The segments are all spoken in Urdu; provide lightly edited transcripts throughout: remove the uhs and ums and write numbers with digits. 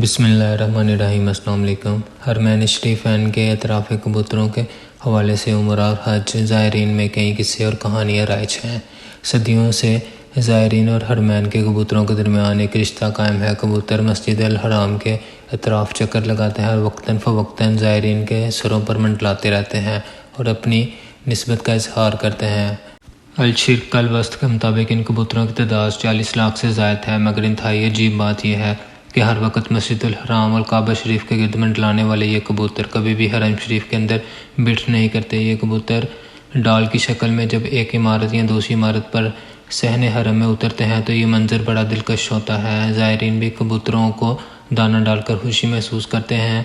بسم اللہ الرحمن الرحیم۔ السلام علیکم۔ حرمین شریفین کے اطراف کبوتروں کے حوالے سے عمرہ اور حج زائرین میں کئی قصے اور کہانیاں رائج ہیں۔ صدیوں سے زائرین اور حرمین کے کبوتروں کے درمیان ایک رشتہ قائم ہے۔ کبوتر مسجد الحرام کے اطراف چکر لگاتے ہیں اور وقتاً فوقتاً زائرین کے سروں پر منڈلاتے رہتے ہیں اور اپنی نسبت کا اظہار کرتے ہیں۔ الشرق الوسط کے مطابق ان کبوتروں کی تعداد 40 لاکھ سے زائد ہے، مگر انتہائی عجیب بات یہ ہے کہ ہر وقت مسجد الحرام اور کعبہ شریف کے گرد منڈلانے والے یہ کبوتر کبھی بھی حرم شریف کے اندر بیٹھ نہیں کرتے۔ یہ کبوتر ڈال کی شکل میں جب ایک عمارت یا دوسری عمارت پر صحن حرم میں اترتے ہیں تو یہ منظر بڑا دلکش ہوتا ہے۔ زائرین بھی کبوتروں کو دانہ ڈال کر خوشی محسوس کرتے ہیں۔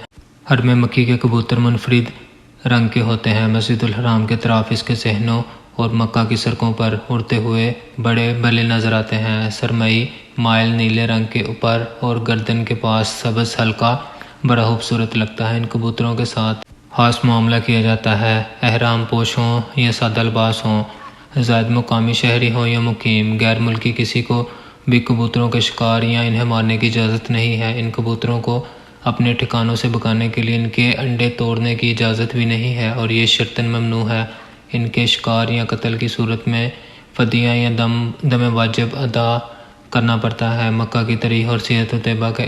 حرم مکی کے کبوتر منفرد رنگ کے ہوتے ہیں۔ مسجد الحرام کے اطراف اس کے صحنوں اور مکہ کی سڑکوں پر اڑتے ہوئے بڑے بلے نظر آتے ہیں۔ سرمئی مائل نیلے رنگ کے اوپر اور گردن کے پاس سبز حلقہ بڑا خوبصورت لگتا ہے۔ ان کبوتروں کے ساتھ خاص معاملہ کیا جاتا ہے، احرام پوش ہوں یا سادہ لباس ہوں، زائد مقامی شہری ہوں یا مقیم، غیر ملکی کسی کو بھی کبوتروں کے شکار یا انہیں مارنے کی اجازت نہیں ہے۔ ان کبوتروں کو اپنے ٹھکانوں سے بھگانے کے لیے ان کے انڈے توڑنے کی اجازت بھی نہیں ہے اور یہ شرطاً ممنوع ہے۔ ان کے شکار یا قتل کی صورت میں فدیہ یا دم واجب ادا کرنا پڑتا ہے۔ مکہ کی تاریخ اور سیرت طیبہ کا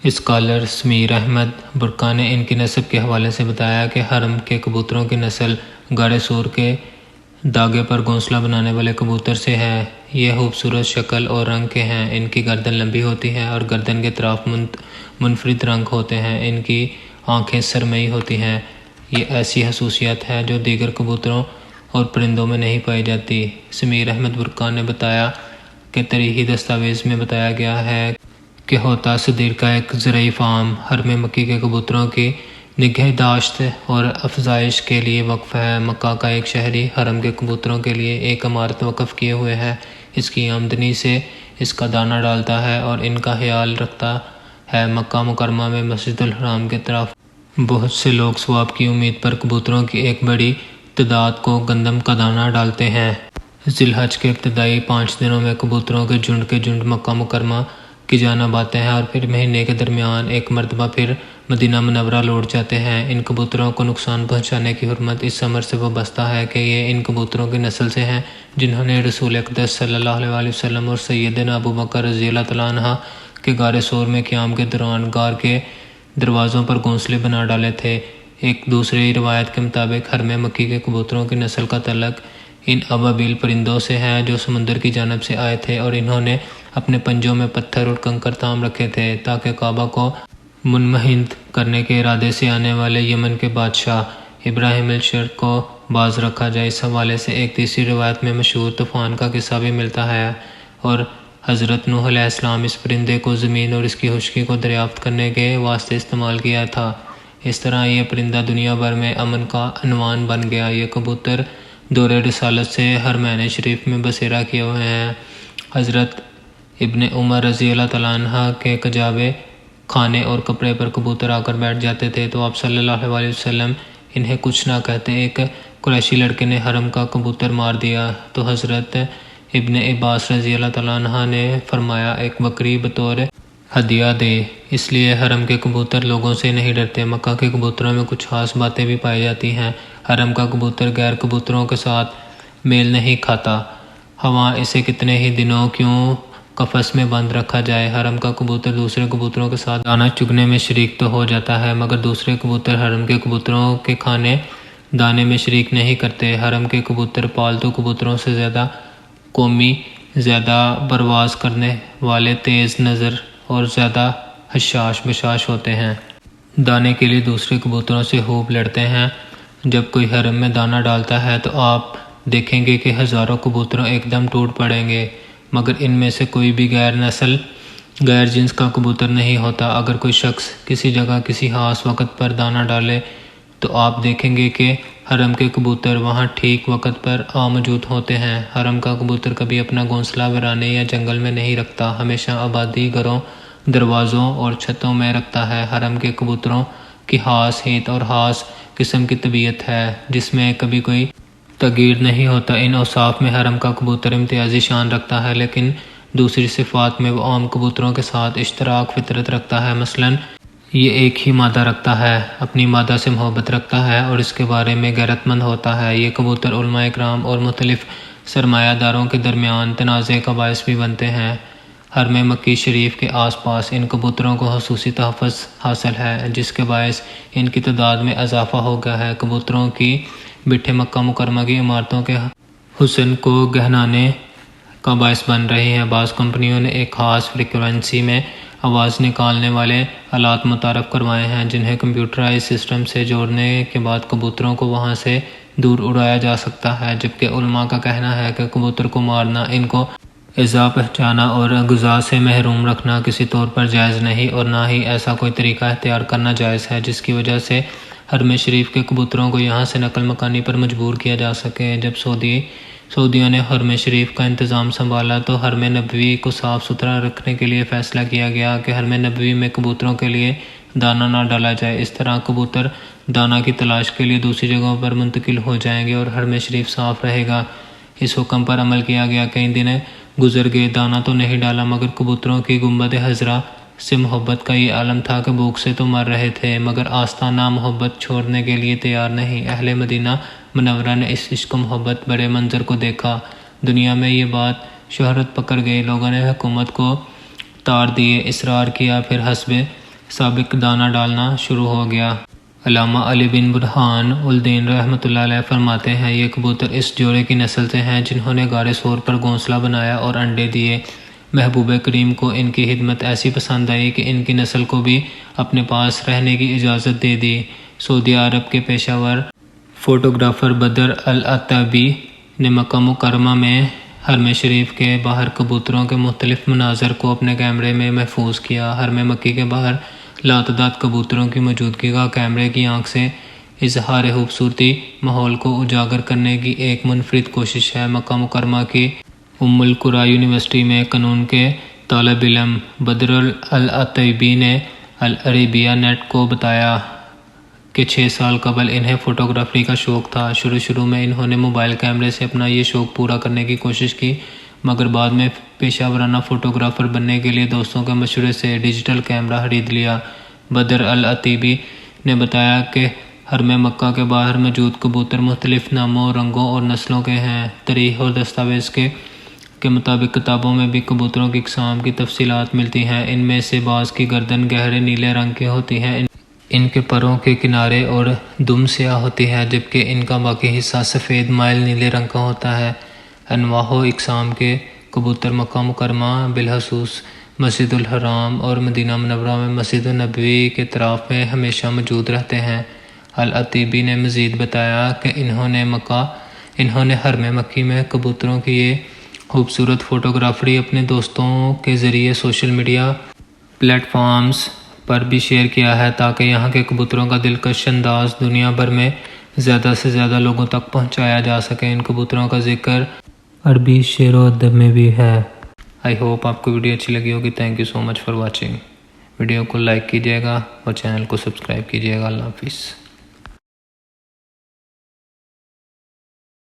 اسکالر سمیر احمد برقع نے ان کی نسب کے حوالے سے بتایا کہ حرم کے کبوتروں کی نسل گاڑے سور کے داغے پر گھونسلہ بنانے والے کبوتر سے ہے۔ یہ خوبصورت شکل اور رنگ کے ہیں۔ ان کی گردن لمبی ہوتی ہے اور گردن کے اطراف منفرد رنگ ہوتے ہیں۔ ان کی آنکھیں سرمئی ہوتی ہیں۔ یہ ایسی خصوصیت ہے جو دیگر کبوتروں اور پرندوں میں نہیں پائی جاتی۔ سمیر احمد برقع نے بتایا کہ تاریخی دستاویز میں بتایا گیا ہے کہ ہوتا صدیر کا ایک زرعی فارم حرم مکی کے کبوتروں کی نگہداشت اور افزائش کے لیے وقف ہے۔ مکہ کا ایک شہری حرم کے کبوتروں کے لیے ایک عمارت وقف کیے ہوئے ہے۔ اس کی آمدنی سے اس کا دانہ ڈالتا ہے اور ان کا خیال رکھتا ہے۔ مکہ مکرمہ میں مسجد الحرام کے طرف بہت سے لوگ ثواب کی امید پر کبوتروں کی ایک بڑی تعداد کو گندم کا دانہ ڈالتے ہیں۔ ذی الحج کے ابتدائی 5 دنوں میں کبوتروں کے جھنڈ مکہ مکرمہ کی جانب آتے ہیں اور پھر مہینے کے درمیان ایک مرتبہ پھر مدینہ منورہ لوٹ جاتے ہیں۔ ان کبوتروں کو نقصان پہنچانے کی حرمت اس امر سے وابستہ ہے کہ یہ ان کبوتروں کی نسل سے ہیں جنہوں نے رسول اقدس صلی اللہ علیہ وسلم اور سیدنا ابو بکر رضی اللہ تعالیٰ عنہ کے غار ثور میں قیام کے دوران غار کے دروازوں پر گھونسلے بنا ڈالے تھے۔ ایک دوسری روایت کے مطابق حرم مکی کے کبوتروں کی نسل کا تعلق ان ابابیل پرندوں سے ہے جو سمندر کی جانب سے آئے تھے اور انہوں نے اپنے پنجوں میں پتھر اور کنکر تام رکھے تھے تاکہ کعبہ کو منہدم کرنے کے ارادے سے آنے والے یمن کے بادشاہ ابراہیم الشرق کو باز رکھا جائے۔ اس حوالے سے ایک تیسری روایت میں مشہور طوفان کا قصہ بھی ملتا ہے اور حضرت نوح علیہ السلام اس پرندے کو زمین اور اس کی خشکی کو دریافت کرنے کے واسطے استعمال کیا تھا۔ اس طرح یہ پرندہ دنیا بھر میں امن کا عنوان بن گیا۔ یہ کبوتر دور رسالت سے حرمین شریف میں بسیرا کیے ہوئے ہیں۔ حضرت ابن عمر رضی اللہ تعالیٰ عنہ کے کجاوے کھانے اور کپڑے پر کبوتر آ کر بیٹھ جاتے تھے تو آپ صلی اللہ علیہ وسلم انہیں کچھ نہ کہتے ایک قریشی لڑکے نے حرم کا کبوتر مار دیا تو حضرت ابن عباس رضی اللہ تعالیٰ عنہ نے فرمایا ایک بکری بطور ہدیہ دے۔ اس لیے حرم کے کبوتر لوگوں سے نہیں ڈرتے۔ مکہ کے کبوتروں میں کچھ خاص باتیں بھی پائی جاتی ہیں۔ حرم کا کبوتر غیر کبوتروں کے ساتھ میل نہیں کھاتا، خواہ اسے کتنے ہی دنوں کیوں قفس میں بند رکھا جائے۔ حرم کا کبوتر دوسرے کبوتروں کے ساتھ دانہ چگنے میں شریک تو ہو جاتا ہے مگر دوسرے کبوتر حرم کے کبوتروں کے کھانے دانے میں شریک نہیں کرتے۔ حرم کے کبوتر پالتو کبوتروں سے زیادہ قومی، زیادہ پرواز کرنے والے، تیز نظر اور زیادہ حشاش بشاش ہوتے ہیں۔ دانے کے لیے دوسرے کبوتروں سے خوب لڑتے ہیں۔ جب کوئی حرم میں دانہ ڈالتا ہے تو آپ دیکھیں گے کہ ہزاروں کبوتروں ایک دم ٹوٹ پڑیں گے مگر ان میں سے کوئی بھی غیر نسل، غیر جنس کا کبوتر نہیں ہوتا۔ اگر کوئی شخص کسی جگہ کسی خاص وقت پر دانہ ڈالے تو آپ دیکھیں گے کہ حرم کے کبوتر وہاں ٹھیک وقت پر موجود ہوتے ہیں۔ حرم کا کبوتر کبھی اپنا گھونسلہ ویرانے یا جنگل میں نہیں رکھتا، ہمیشہ آبادی گھروں، دروازوں اور چھتوں میں رکھتا ہے۔ حرم کے کبوتروں کی خاص ہیت اور خاص قسم کی طبیعت ہے جس میں کبھی کوئی تغیر نہیں ہوتا۔ ان اوصاف میں حرم کا کبوتر امتیازی شان رکھتا ہے لیکن دوسری صفات میں وہ عام کبوتروں کے ساتھ اشتراک فطرت رکھتا ہے، مثلاً یہ ایک ہی مادہ رکھتا ہے، اپنی مادہ سے محبت رکھتا ہے اور اس کے بارے میں غیرت مند ہوتا ہے۔ یہ کبوتر علماء کرام اور مختلف سرمایہ داروں کے درمیان تنازع کا باعث بھی بنتے ہیں۔ حرم مکی شریف کے آس پاس ان کبوتروں کو خصوصی تحفظ حاصل ہے، جس کے باعث ان کی تعداد میں اضافہ ہو گیا ہے۔ کبوتروں کی بٹھیں مکہ مکرمہ کی عمارتوں کے حسن کو گہرانے کا باعث بن رہی ہیں۔ بعض کمپنیوں نے ایک خاص فریکوینسی میں آواز نکالنے والے آلات متعارف کروائے ہیں، جنہیں کمپیوٹرائز سسٹم سے جوڑنے کے بعد کبوتروں کو وہاں سے دور اڑایا جا سکتا ہے، جبکہ علماء کا کہنا ہے کہ کبوتر کو مارنا، ان کو ایذا پہنچانا اور غذا سے محروم رکھنا کسی طور پر جائز نہیں، اور نہ ہی ایسا کوئی طریقہ اختیار کرنا جائز ہے جس کی وجہ سے حرم شریف کے کبوتروں کو یہاں سے نقل مکانی پر مجبور کیا جا سکے۔ جب سعودیوں نے حرم شریف کا انتظام سنبھالا تو حرم نبوی کو صاف ستھرا رکھنے کے لیے فیصلہ کیا گیا کہ حرم نبوی میں کبوتروں کے لیے دانہ نہ ڈالا جائے۔ اس طرح کبوتر دانہ کی تلاش کے لیے دوسری جگہوں پر منتقل ہو جائیں گے اور حرم شریف صاف رہے گا۔ اس حکم پر عمل کیا گیا۔ کئی دن گزر گئے، دانہ تو نہیں ڈالا، مگر کبوتروں کی گنبد خضرا سے محبت کا یہ عالم تھا کہ بھوک سے تو مر رہے تھے، مگر آستانہ محبت چھوڑنے کے لیے تیار نہیں۔ اہل مدینہ منورہ نے اس عشق و محبت بڑے منظر کو دیکھا، دنیا میں یہ بات شہرت پکڑ گئی، لوگوں نے حکومت کو تار دیے، اصرار کیا، پھر حسب سابق دانہ ڈالنا شروع ہو گیا۔ علامہ علی بن برہان الدین رحمۃ اللہ علیہ فرماتے ہیں، یہ کبوتر اس جوڑے کی نسل سے ہیں جنہوں نے غار ثور پر گھونسلہ بنایا اور انڈے دیے۔ محبوب کریم کو ان کی خدمت ایسی پسند آئی کہ ان کی نسل کو بھی اپنے پاس رہنے کی اجازت دے دی۔ سعودی عرب کے پیشہ ور فوٹوگرافر بدر العتیبی نے مکہ مکرمہ میں حرم شریف کے باہر کبوتروں کے مختلف مناظر کو اپنے کیمرے میں محفوظ کیا۔ حرم مکی کے باہر لاتعداد کبوتروں کی موجودگی کا کیمرے کی آنکھ سے اظہار خوبصورتی ماحول کو اجاگر کرنے کی ایک منفرد کوشش ہے۔ مکہ مکرمہ کی ام القری یونیورسٹی میں قانون کے طالب علم بدر العتیبی نے العربیہ نیٹ کو بتایا کہ 6 سال قبل انہیں فوٹوگرافی کا شوق تھا۔ شروع میں انہوں نے موبائل کیمرے سے اپنا یہ شوق پورا کرنے کی کوشش کی، مگر بعد میں پیشہ ورانہ فوٹوگرافر بننے کے لیے دوستوں کے مشورے سے ڈیجیٹل کیمرہ خرید لیا۔ بدر العتیبی نے بتایا کہ حرم مکہ کے باہر موجود کبوتر مختلف ناموں، رنگوں اور نسلوں کے ہیں۔ تاریخ اور دستاویز کے مطابق کتابوں میں بھی کبوتروں کی اقسام کی تفصیلات ملتی ہیں۔ ان میں سے بعض کی گردن گہرے نیلے رنگ کی ہوتی ہے، ان کے پروں کے کنارے اور دم سیاہ ہوتی ہے، جبکہ ان کا باقی حصہ سفید مائل نیلے رنگ کا ہوتا ہے۔ انواع و اقسام کے کبوتر مکہ مکرمہ بالخصوص مسجد الحرام اور مدینہ منورہ میں مسجد نبوی کے اطراف میں ہمیشہ موجود رہتے ہیں۔ العتیبی نے مزید بتایا کہ انہوں نے حرم مکی میں کبوتروں کی یہ خوبصورت فوٹوگرافی اپنے دوستوں کے ذریعے سوشل میڈیا پلیٹ فارمز پر بھی شیئر کیا ہے تاکہ یہاں کے کبوتروں کا دلکش انداز دنیا بھر میں زیادہ سے زیادہ لوگوں تک پہنچایا جا سکے۔ ان کبوتروں کا ذکر عربی شعر و ادب میں بھی ہے۔ آئی ہوپ آپ کو ویڈیو اچھی لگی ہوگی۔ Thank you so much for watching. Video کو لائک کیجیے گا اور چینل کو سبسکرائب کیجیے گا۔ اللہ حافظ۔